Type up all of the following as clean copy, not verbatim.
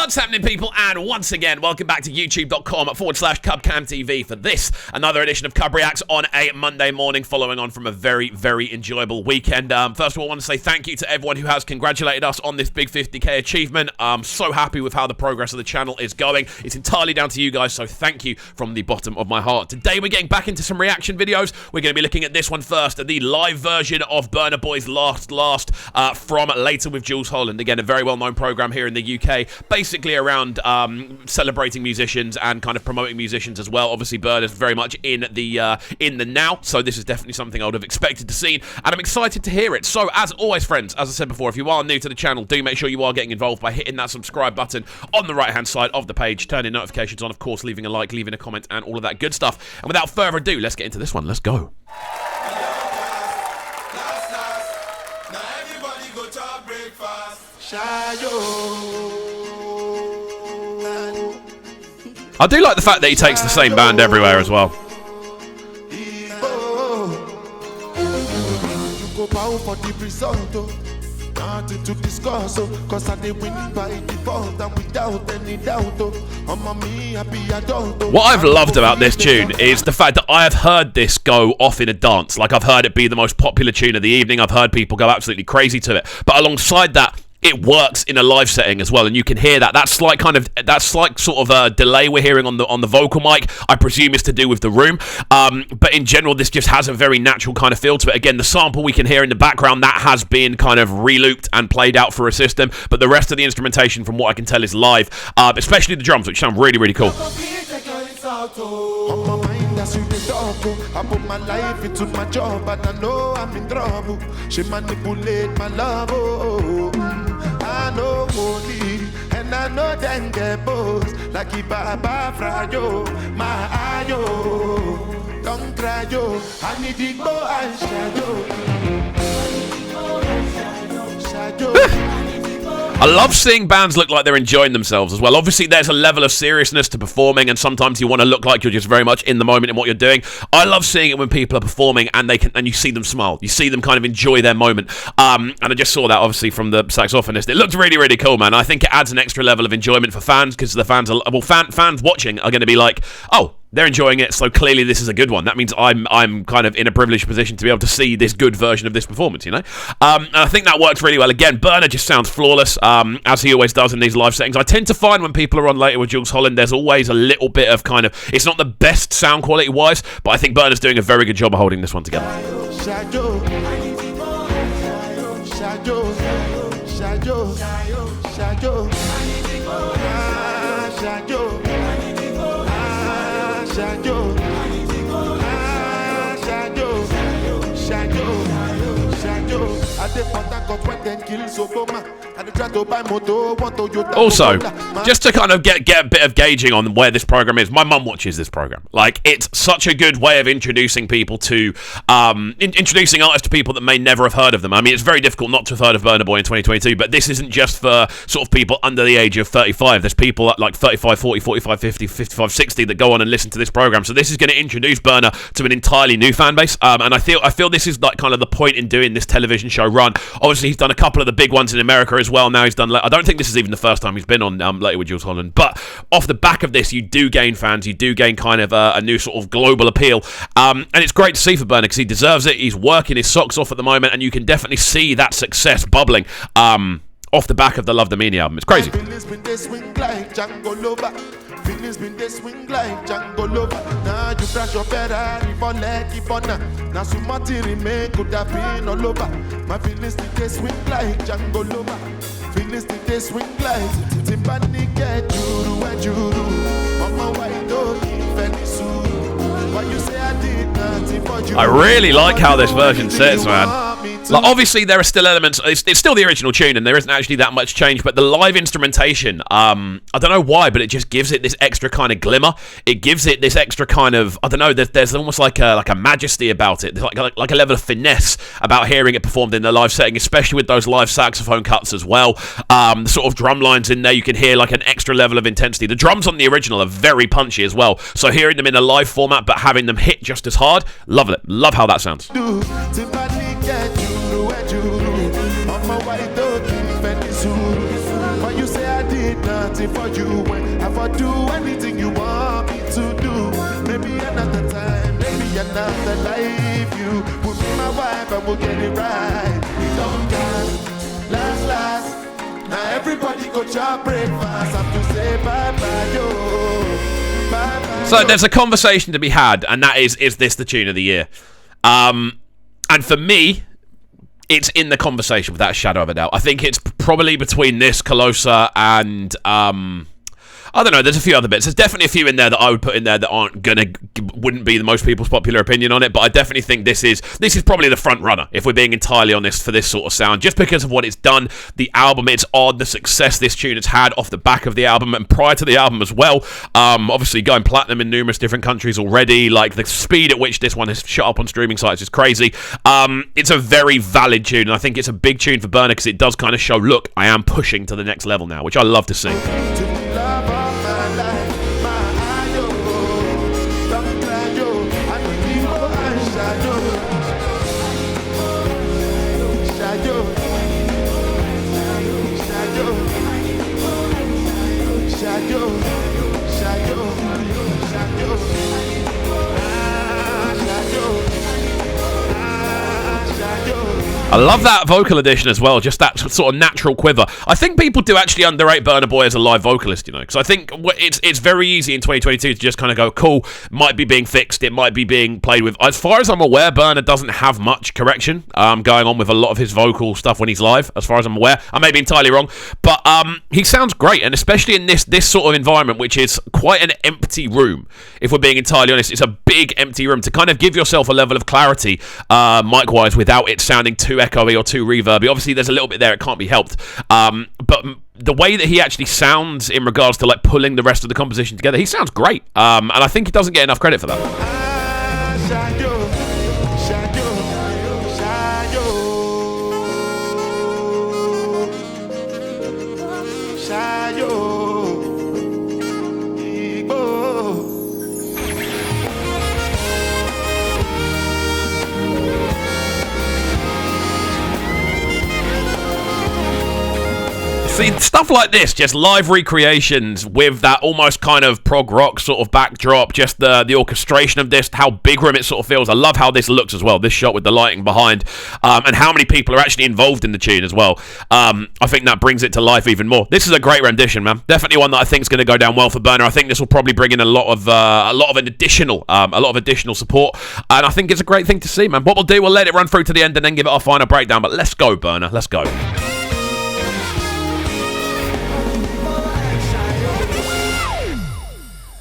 What's happening, people? And once again, welcome back to youtube.com/CubCamTV for this, another edition of CUBREACTS on a Monday morning, following on from a very, very enjoyable weekend. First of all, I want to say thank you to everyone who has congratulated us on this big 50k achievement. I'm so happy with how the progress of the channel is going. It's entirely down to you guys, so thank you from the bottom of my heart. Today, we're getting back into some reaction videos. We're going to be looking at this one first, the live version of Burna Boy's Last from Later with Jools Holland. Again, a very well-known program here in the UK, basically around celebrating musicians and kind of promoting musicians as well. Obviously, Burna's very much in the now, so this is definitely something I would have expected to see, and I'm excited to hear it. So, as always, friends, as I said before, if you are new to the channel, do make sure you are getting involved by hitting that subscribe button on the right-hand side of the page, turning notifications on, of course, leaving a like, leaving a comment, and all of that good stuff. And without further ado, let's get into this one. Let's go. I do like the fact that he takes the same band everywhere as well. What I've loved about this tune is the fact that I have heard this go off in a dance. Like, I've heard it be the most popular tune of the evening. I've heard people go absolutely crazy to it. But alongside that, it works in a live setting as well, and you can hear that. That slight sort of a delay we're hearing on the vocal mic, I presume, is to do with the room. But in general, this just has a very natural kind of feel to it. Again, the sample we can hear in the background, that has been kind of re-looped and played out for a system. But the rest of the instrumentation, from what I can tell, is live, especially the drums, which sound really, really cool. I put my life into my job, and I know I'm in trouble. She manipulate my love, I know holy, and I know then get boss. Like Baba Frayo, my ayo. Don't cry, yo. I need to go and shadow. I love seeing bands look like they're enjoying themselves as well. Obviously, there's a level of seriousness to performing, and sometimes you want to look like you're just very much in the moment in what you're doing. I love seeing it when people are performing and you see them smile. You see them kind of enjoy their moment. And I just saw that, obviously, from the saxophonist. It looked really, really cool, man. I think it adds an extra level of enjoyment for fans, because the fans fans watching are going to be like, oh, they're enjoying it, so clearly this is a good one. That means I'm kind of in a privileged position to be able to see this good version of this performance, you know? And I think that works really well. Again, Burna just sounds flawless, as he always does in these live settings. I tend to find when people are on Later with Jools Holland, there's always a little bit of kind of, it's not the best sound quality-wise, but I think Burna's doing a very good job of holding this one together. Also, just to kind of get a bit of gauging on where this program is, my mum watches this program. Like, it's such a good way of introducing people to introducing artists to people that may never have heard of them. I mean, it's very difficult not to have heard of Burna Boy in 2022, but this isn't just for sort of people under the age of 35. There's people at like 35, 40, 45, 50, 55, 60 that go on and listen to this program. So this is going to introduce Burna to an entirely new fan base, and I feel this is like kind of the point in doing this television show run. Obviously, he's done a couple of the big ones in America as well. Now he's done, I don't think this is even the first time he's been on Later with Jools Holland, but off the back of this, you do gain fans, you do gain kind of a new sort of global appeal, and it's great to see for Burna, because he deserves it. He's working his socks off at the moment, and you can definitely see that success bubbling off the back of the Love the Meaning album. It's crazy. Feelings been they swing like Django Lover. Now you crash your Ferrari for lucky fun. Now some material could have been all over. My feelings they swing like Django Lover. Feelings they swing like Timpani get Juru and Juru. Mama, why don't you feel so? Why you say I did nothing for you? I really like how this version sits, man. Like, obviously, there are still elements. It's still the original tune, and there isn't actually that much change. But the live instrumentation, I don't know why, but it just gives it this extra kind of glimmer. It gives it this extra kind of, I don't know. There's almost like a majesty about it. There's like a level of finesse about hearing it performed in the live setting, especially with those live saxophone cuts as well. The sort of drum lines in there, you can hear like an extra level of intensity. The drums on the original are very punchy as well. So hearing them in a live format, but having them hit just as hard, love it. Love how that sounds. waiting for you when I for do anything you want me to do. Maybe another time, maybe another life. You will be my wife and we'll get it right. It don't last. Now everybody go to breakfast. Have to say bye-bye, yo. Bye-bye. So there's a conversation to be had, and that is this the tune of the year? And for me, it's in the conversation without a shadow of a doubt. I think it's probably between this, Colosa, and I don't know, there's a few other bits. There's definitely a few in there that I would put in there that wouldn't be the most people's popular opinion on it, but I definitely think this is probably the front runner, if we're being entirely honest, for this sort of sound, just because of what it's done, the album, it's odd, the success this tune has had off the back of the album, and prior to the album as well, obviously going platinum in numerous different countries already, like the speed at which this one has shot up on streaming sites is crazy. It's a very valid tune, and I think it's a big tune for Burna, because it does kind of show, look, I am pushing to the next level now, which I love to see. I love that vocal addition as well, just that sort of natural quiver. I think people do actually underrate Burna Boy as a live vocalist, you know, because I think it's very easy in 2022 to just kind of go, cool, might be being fixed, it might be being played with. As far as I'm aware, Burna doesn't have much correction going on with a lot of his vocal stuff when he's live, as far as I'm aware. I may be entirely wrong, but he sounds great, and especially in this sort of environment, which is quite an empty room, if we're being entirely honest. It's a big empty room, to kind of give yourself a level of clarity mic-wise without it sounding too echoey or too reverby. Obviously there's a little bit there, it can't be helped, but the way that he actually sounds in regards to like pulling the rest of the composition together, he sounds great, and I think he doesn't get enough credit for that. See, stuff like this, just live recreations with that almost kind of prog rock sort of backdrop, just the orchestration of this, how big room it sort of feels. I love how this looks as well, this shot with the lighting behind, and how many people are actually involved in the tune as well. I think that brings it to life even more. This is a great rendition, man. Definitely one that I think is going to go down well for Burna. I think this will probably bring in a lot of additional support, and I think it's a great thing to see, man. What we'll do, we'll let it run through to the end and then give it our final breakdown, but let's go, Burna, let's go.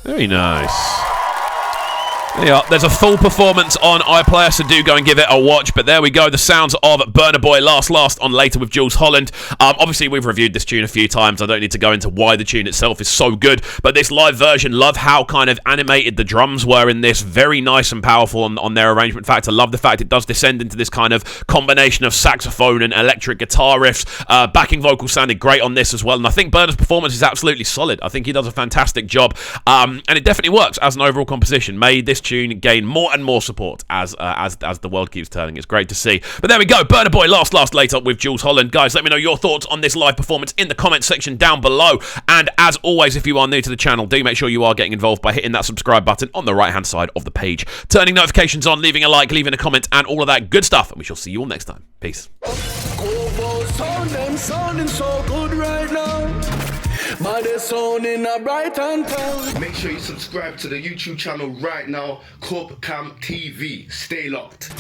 Very nice. There you are. There's a full performance on iPlayer, so do go and give it a watch. But there we go, the sounds of Burna Boy last on Later with Jools Holland. Obviously, we've reviewed this tune a few times. I don't need to go into why the tune itself is so good. But this live version, love how kind of animated the drums were in this. Very nice and powerful on their arrangement. In fact, I love the fact it does descend into this kind of combination of saxophone and electric guitar riffs. Backing vocals sounded great on this as well. And I think Burna's performance is absolutely solid. I think he does a fantastic job. And it definitely works as an overall composition. Made this tune gain more and more support as the world keeps turning. It's great to see. But there we go, Burna Boy last Later with Jools Holland. Guys, let me know your thoughts on this live performance in the comment section down below. And as always, if you are new to the channel, do make sure you are getting involved by hitting that subscribe button on the right hand side of the page, turning notifications on, leaving a like, leaving a comment, and all of that good stuff. And we shall see you all next time. Peace. Sounding so good right now. But it's sounding a bright and town. Make sure you subscribe to the YouTube channel right now, CUBREACTS TV. Stay locked.